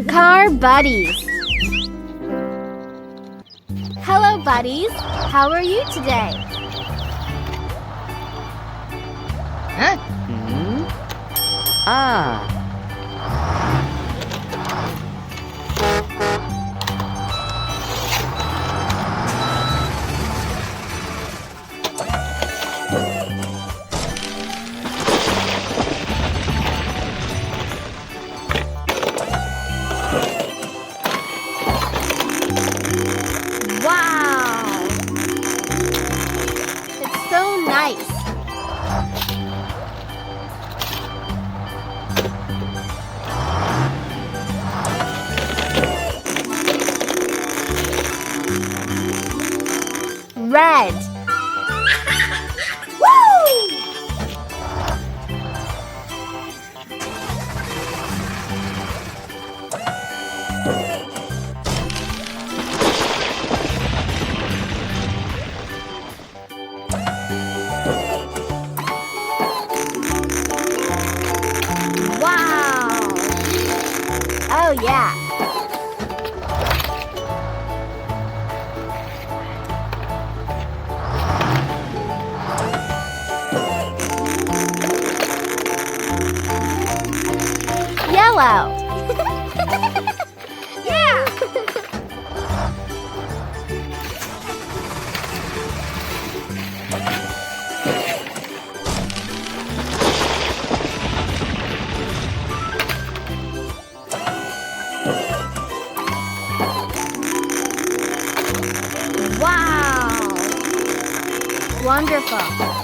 Car buddies. Hello, buddies. How are you today? Huh? Ah. Wow! It's so nice. Red. Woo! Wow! Oh yeah. Yellow. Yeah. Wow. Wonderful.